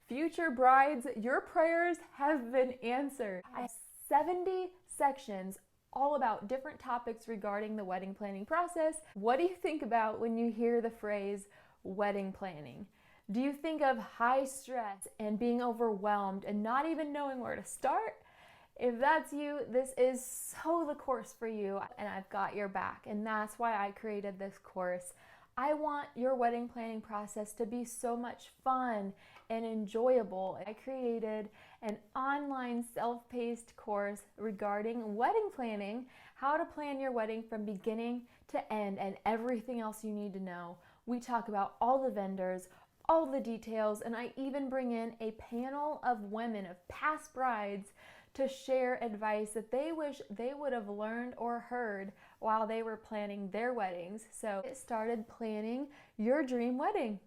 Future brides, your prayers have been answered. I have 70 sections all about different topics regarding the wedding planning process. What do you think about when you hear the phrase wedding planning? Do you think of high stress and being overwhelmed and not even knowing where to start? If that's you, this is so the course for you, and I've got your back, and that's why I created this course. I want your wedding planning process to be so much fun and enjoyable. I created an online self-paced course regarding wedding planning, how to plan your wedding from beginning to end, and everything else you need to know. We talk about all the vendors, all the details, and I even bring in a panel of women, of past brides, to share advice that they wish they would have learned or heard while they were planning their weddings. So get started planning your dream wedding.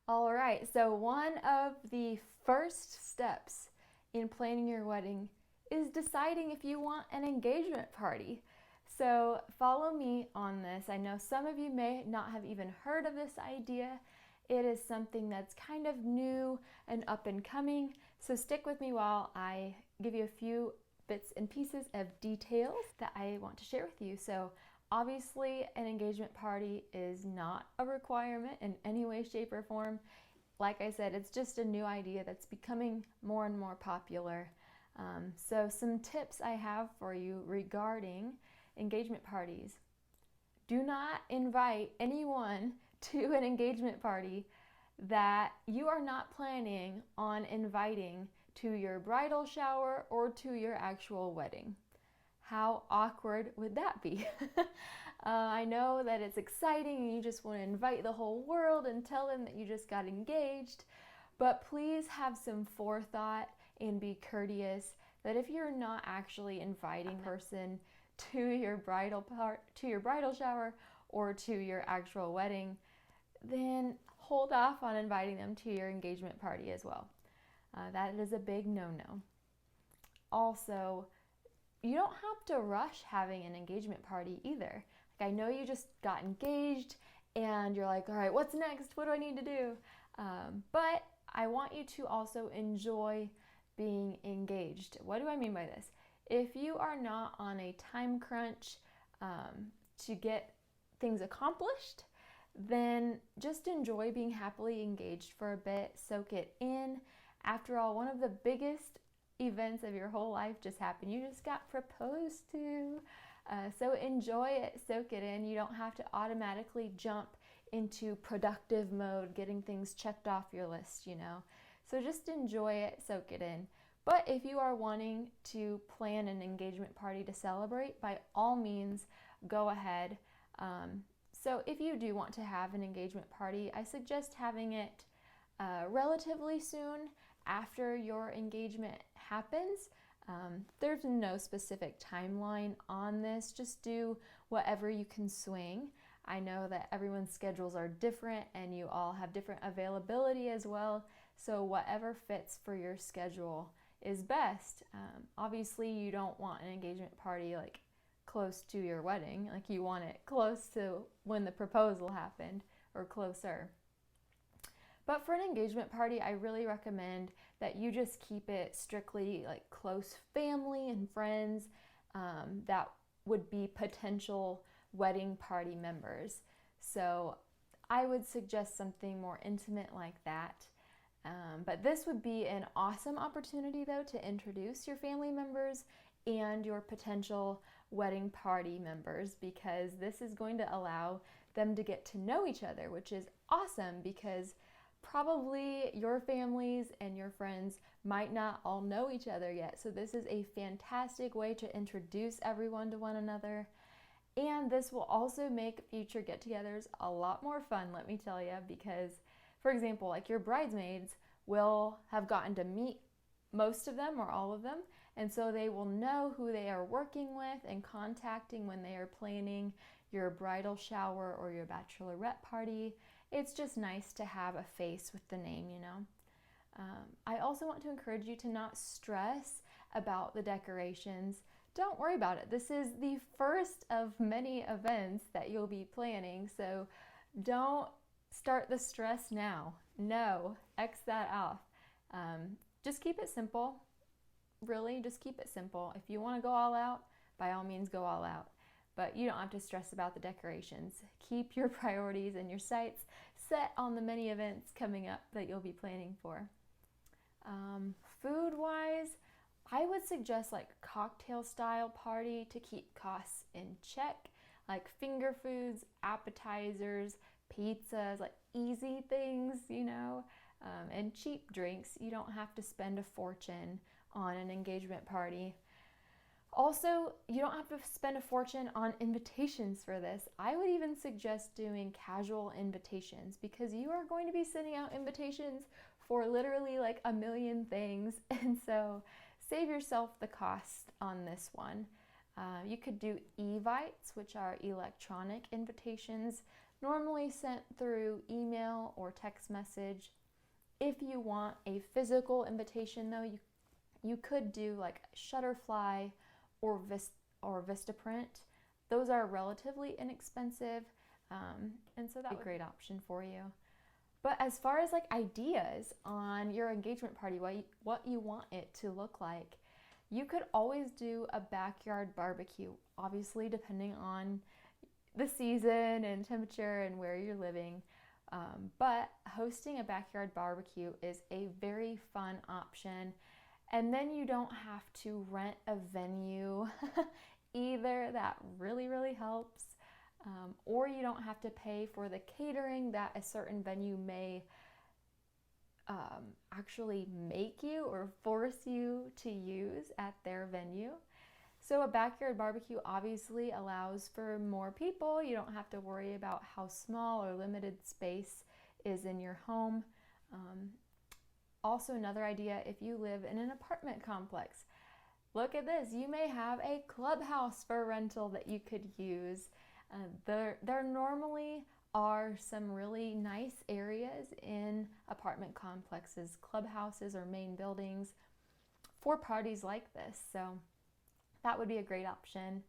All right, so one of the first steps in planning your wedding is deciding if you want an engagement party. So follow me on this. I know some of you may not have even heard of this idea. It is something that's kind of new and up and coming. So stick with me while I give you a few bits and pieces of details that I want to share with you. So obviously, an engagement party is not a requirement in any way, shape, or form. Like I said, it's just a new idea that's becoming more and more popular. So some tips I have for you regarding engagement parties. Do not invite anyone to an engagement party that you are not planning on inviting to your bridal shower or to your actual wedding. How awkward would that be? I know that it's exciting and you just want to invite the whole world and tell them that you just got engaged, but please have some forethought and be courteous that if you're not actually inviting a person to your bridal shower or to your actual wedding, then hold off on inviting them to your engagement party as well. That is a big no-no. Also, you don't have to rush having an engagement party either. Like, I know you just got engaged and you're like, all right, what's next? What do I need to do? But I want you to also enjoy being engaged. What do I mean by this? If you are not on a time crunch to get things accomplished, then just enjoy being happily engaged for a bit, soak it in. After all, one of the biggest events of your whole life just happened. You just got proposed to. So enjoy it, soak it in. You don't have to automatically jump into productive mode, getting things checked off your list, you know. So just enjoy it, soak it in. But if you are wanting to plan an engagement party to celebrate, by all means, go ahead. So if you do want to have an engagement party, I suggest having it relatively soon after your engagement happens. There's no specific timeline on this. Just do whatever you can swing. I know that everyone's schedules are different and you all have different availability as well. So whatever fits for your schedule is best. Obviously, you don't want an engagement party like close to your wedding. Like, you want it close to when the proposal happened or closer. But for an engagement party, I really recommend that you just keep it strictly like close family and friends that would be potential wedding party members. So I would suggest something more intimate like that. But this would be an awesome opportunity, though, to introduce your family members and your potential wedding party members, because this is going to allow them to get to know each other, which is awesome because probably your families and your friends might not all know each other yet. So this is a fantastic way to introduce everyone to one another. And this will also make future get-togethers a lot more fun, let me tell you, because, for example, like your bridesmaids will have gotten to meet most of them or all of them, and so they will know who they are working with and contacting when they are planning your bridal shower or your bachelorette party. It's just nice to have a face with the name, you know. I also want to encourage you to not stress about the decorations. don't worry about it. This is the first of many events that you'll be planning, so don't start the stress now. No, X that off. Just keep it simple. Really, just keep it simple. If you want to go all out, by all means go all out. But you don't have to stress about the decorations. Keep your priorities and your sights set on the many events coming up that you'll be planning for. Food-wise, I would suggest like cocktail style party to keep costs in check, like finger foods, appetizers, pizzas, like easy things, and cheap drinks. You don't have to spend a fortune on an engagement party. Also, you don't have to spend a fortune on invitations for this. I would even suggest doing casual invitations because you are going to be sending out invitations for literally like a million things. And so save yourself the cost on this one. You could do evites, which are electronic invitations, normally sent through email or text message. If you want a physical invitation though, you could do like Shutterfly or Vistaprint. Those are relatively inexpensive, and so that would be a great option for you. But as far as like ideas on your engagement party, what you want it to look like, you could always do a backyard barbecue, obviously depending on the season and temperature and where you're living. But hosting a backyard barbecue is a very fun option. And then you don't have to rent a venue either. That really, really helps. Or you don't have to pay for the catering that a certain venue may actually make you or force you to use at their venue. So a backyard barbecue obviously allows for more people. You don't have to worry about how small or limited space is in your home. Also, another idea, if you live in an apartment complex, look at this. You may have a clubhouse for rental that you could use. There normally are some really nice areas in apartment complexes, clubhouses or main buildings for parties like this. So that would be a great option.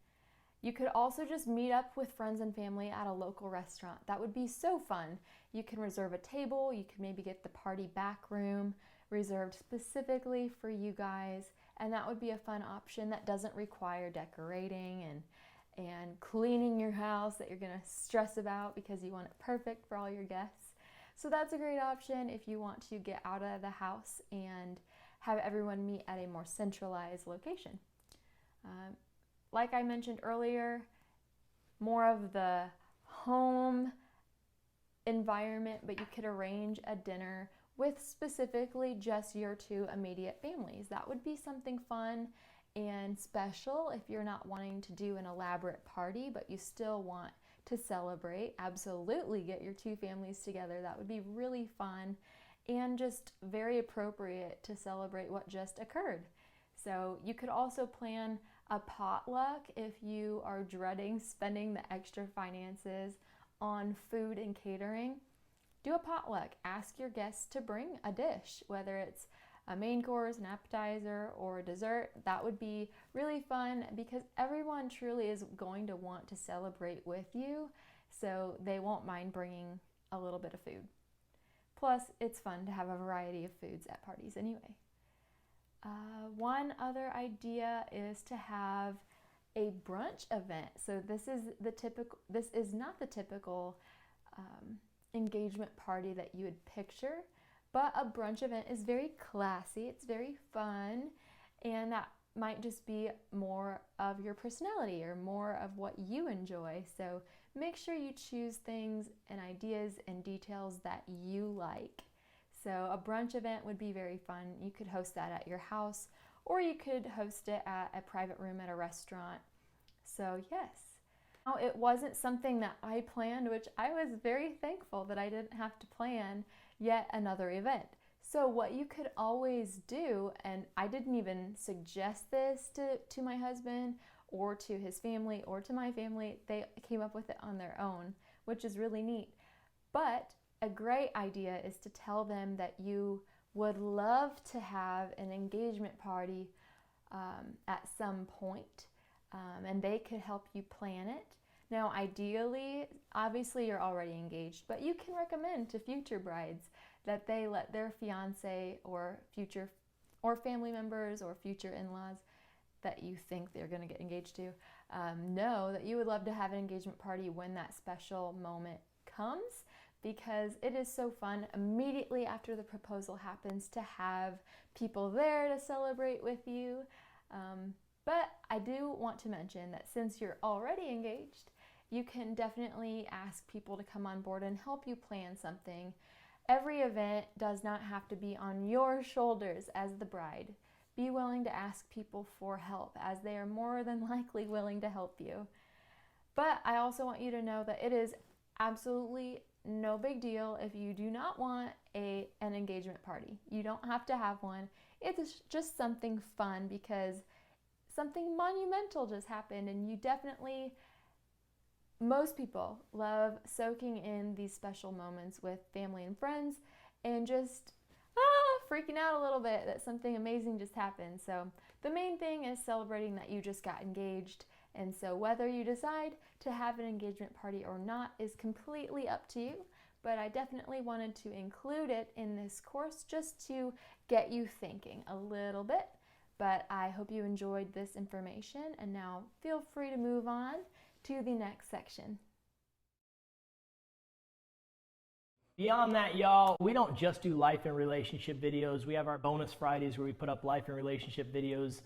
You could also just meet up with friends and family at a local restaurant. That would be so fun. You can reserve a table. You can maybe get the party back room reserved specifically for you guys. And that would be a fun option that doesn't require decorating and cleaning your house that you're gonna stress about because you want it perfect for all your guests. So that's a great option if you want to get out of the house and have everyone meet at a more centralized location. Like I mentioned earlier, more of the home environment, but you could arrange a dinner with specifically just your two immediate families. That would be something fun and special if you're not wanting to do an elaborate party, but you still want to celebrate. Absolutely get your two families together. That would be really fun and just very appropriate to celebrate what just occurred. So you could also plan a potluck if you are dreading spending the extra finances on food and catering. Do a potluck. Ask your guests to bring a dish, whether it's a main course, an appetizer, or a dessert. That would be really fun because everyone truly is going to want to celebrate with you, so they won't mind bringing a little bit of food. Plus, it's fun to have a variety of foods at parties anyway. One other idea is to have a brunch event. So this is not the typical engagement party that you would picture, but a brunch event is very classy, it's very fun, and that might just be more of your personality or more of what you enjoy. So make sure you choose things and ideas and details that you like. So a brunch event would be very fun. You could host that at your house, or you could host it at a private room at a restaurant. So yes. Now, it wasn't something that I planned, which I was very thankful that I didn't have to plan yet another event. So what you could always do, and I didn't even suggest this to my husband or to his family or to my family, they came up with it on their own, which is really neat. But a great idea is to tell them that you would love to have an engagement party at some point. and they could help you plan it. Now, ideally, obviously you're already engaged, but you can recommend to future brides that they let their fiance or future or family members or future in-laws that you think they're going to get engaged to know that you would love to have an engagement party when that special moment comes, because it is so fun immediately after the proposal happens to have people there to celebrate with you. But I do want to mention that since you're already engaged, you can definitely ask people to come on board and help you plan something. Every event does not have to be on your shoulders as the bride. Be willing to ask people for help, as they are more than likely willing to help you. But I also want you to know that it is absolutely no big deal if you do not want an engagement party. You don't have to have one. It's just something fun because something monumental just happened, and you definitely, most people love soaking in these special moments with family and friends and just freaking out a little bit that something amazing just happened. So the main thing is celebrating that you just got engaged. And so whether you decide to have an engagement party or not is completely up to you. But I definitely wanted to include it in this course just to get you thinking a little bit. But I hope you enjoyed this information, and now feel free to move on to the next section. Beyond that, y'all, we don't just do life and relationship videos. We have our bonus Fridays where we put up life and relationship videos.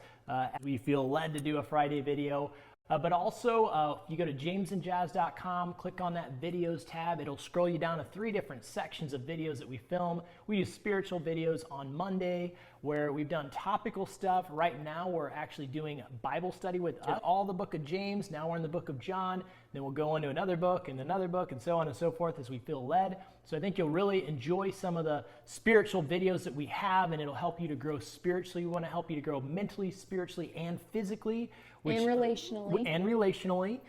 We feel led to do a Friday video. But also, if you go to jamesandjazz.com, click on that videos tab, it'll scroll you down to 3 different sections of videos that we film. We do spiritual videos on Monday, where we've done topical stuff. Right now, we're actually doing Bible study with all the book of James. Now we're in the book of John. Then we'll go into another book, and so on and so forth as we feel led. So I think you'll really enjoy some of the spiritual videos that we have, and it'll help you to grow spiritually. We want to help you to grow mentally, spiritually, and physically. And relationally.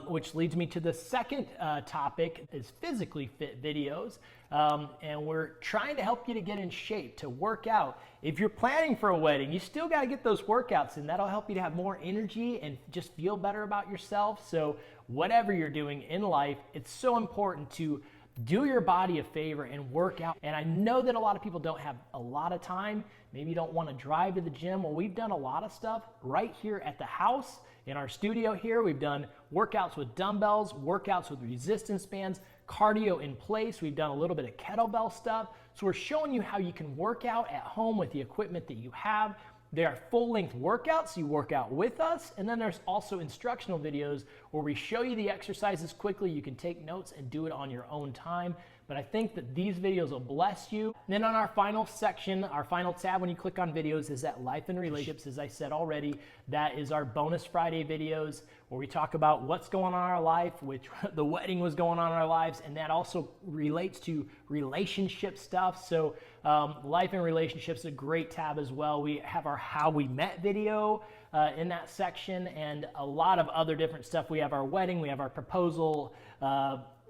Which leads me to the second topic, is physically fit videos. And we're trying to help you to get in shape, to work out. If you're planning for a wedding, you still got to get those workouts in. That'll help you to have more energy and just feel better about yourself. So whatever you're doing in life, it's so important to do your body a favor and work out. And I know that a lot of people don't have a lot of time. Maybe you don't want to drive to the gym. Well, we've done a lot of stuff right here at the house, in our studio here. We've done workouts with dumbbells, workouts with resistance bands, cardio in place. We've done a little bit of kettlebell stuff. So we're showing you how you can work out at home with the equipment that you have. They are full-length workouts. You work out with us. And then there's also instructional videos where we show you the exercises quickly. You can take notes and do it on your own time. But I think that these videos will bless you. And then on our final section, our final tab when you click on videos is that life and relationships. As I said already, that is our bonus Friday videos where we talk about what's going on in our life, which the wedding was going on in our lives, and that also relates to relationship stuff. So life and relationships is a great tab as well. We have our how we met video in that section, and a lot of other different stuff. We have our wedding, we have our proposal,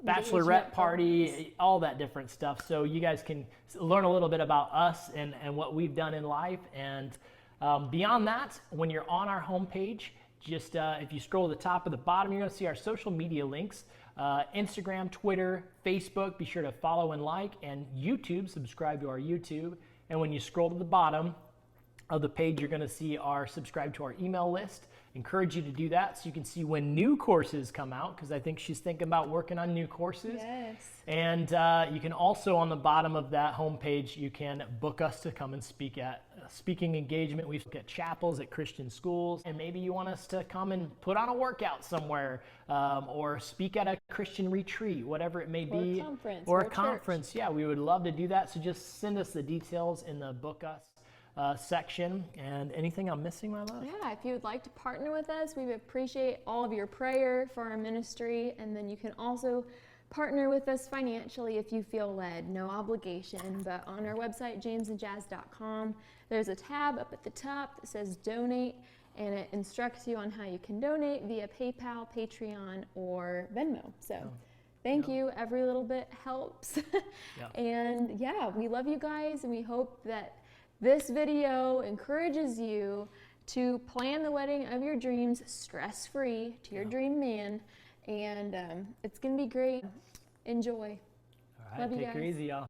bachelorette party, all that different stuff. So you guys can learn a little bit about us and what we've done in life. And beyond that, when you're on our homepage, just if you scroll to the top or the bottom, you're going to see our social media links. Instagram, Twitter, Facebook, be sure to follow and like, and YouTube, subscribe to our YouTube. And when you scroll to the bottom of the page, you're going to see our subscribe to our email list. Encourage you to do that so you can see when new courses come out, because I think she's thinking about working on new courses. Yes. And you can also, on the bottom of that homepage, you can book us to come and speak at speaking engagement. We speak at chapels, at Christian schools, and maybe you want us to come and put on a workout somewhere, or speak at a Christian retreat, whatever it may be. Or a conference. Yeah, we would love to do that. So just send us the details in the book us section. And anything I'm missing, my love? Yeah, if you would like to partner with us, we would appreciate all of your prayer for our ministry. And then you can also partner with us financially if you feel led. No obligation, but on our website, jamesandjazz.com, there's a tab up at the top that says donate, and it instructs you on how you can donate via PayPal, Patreon, or Venmo. So thank you. Every little bit helps. And yeah, we love you guys, and we hope that this video encourages you to plan the wedding of your dreams stress-free to your dream man. And it's going to be great. Enjoy. All right, Love you take her guys. easy, y'all.